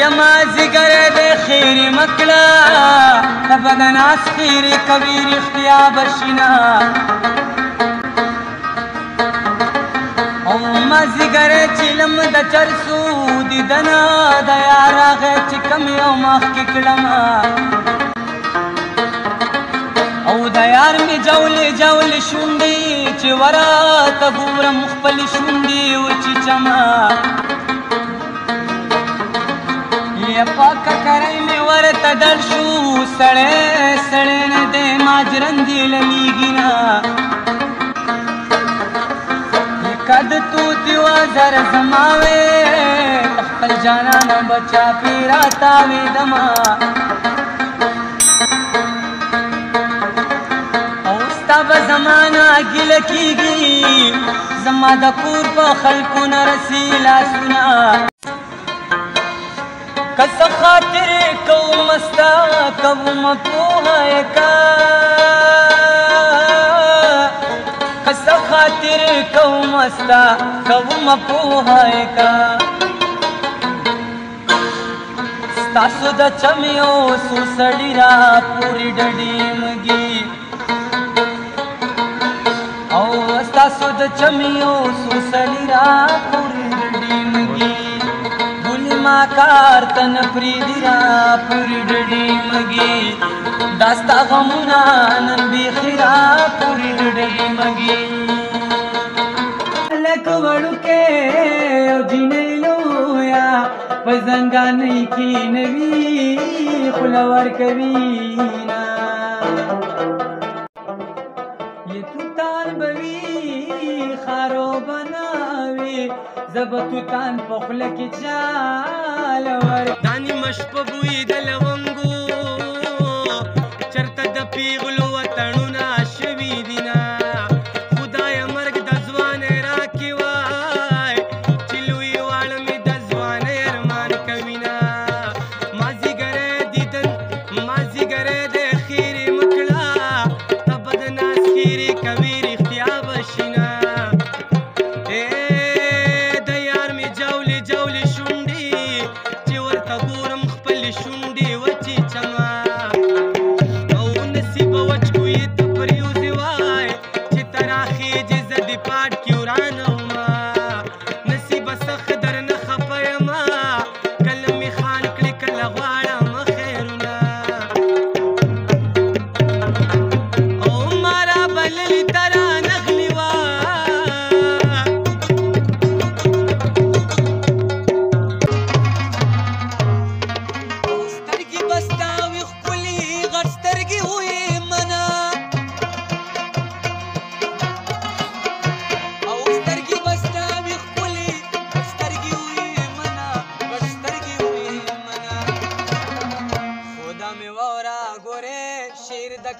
یما زگر د خیر مکړه د بدن اس خیر کبیر اختیا بشنا او ما زگر چلم د چرسو د دنا د یار غ چکم یو مخ کړم او د یار می جول جول شونډي چې ورا ته ګورم خپل شونډي او چې چما یا پاک کرای می ورته دل شو سړې سړې نه دې ماجرندې للیږینا کد تو دیوا زر زماوي خپل جانان بچا پیرا تاوي دما تب زمانہ گل کیږي زما د کور په خلکو نه رسیلا سنا کس خاطر کوم استا کوم پوهه کا کس خاطر کوم استا کوم پوهه کا ستاسو د چمیو سوسړی را پوری ډډی مګي او ستاسو د چمیو سوسلی را پوری ډډی مګي بولی ما کار تن پریدی را پوری ډډی مګي داستا غمونا نن بیخی را پوری ډډی مګي لک وړوکې او جینۍ لویا په زنګانۍ کې نوي خوله ورکوي نه خارو بناوي زبطوتان پخله کې چالور دانی مش په بوی د لونګو چرته د پیغلو وطنونه شوي دینا خدای مرګ د ځوان راکې وای چې لوی واړه مې د ځوان ارمان کوینا مازیګر دیدن مازیګر د خیر مکړه تبد ناس خیر کویر اختیا بشینا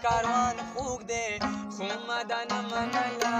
کاروان خوږ دی خو مدن منلا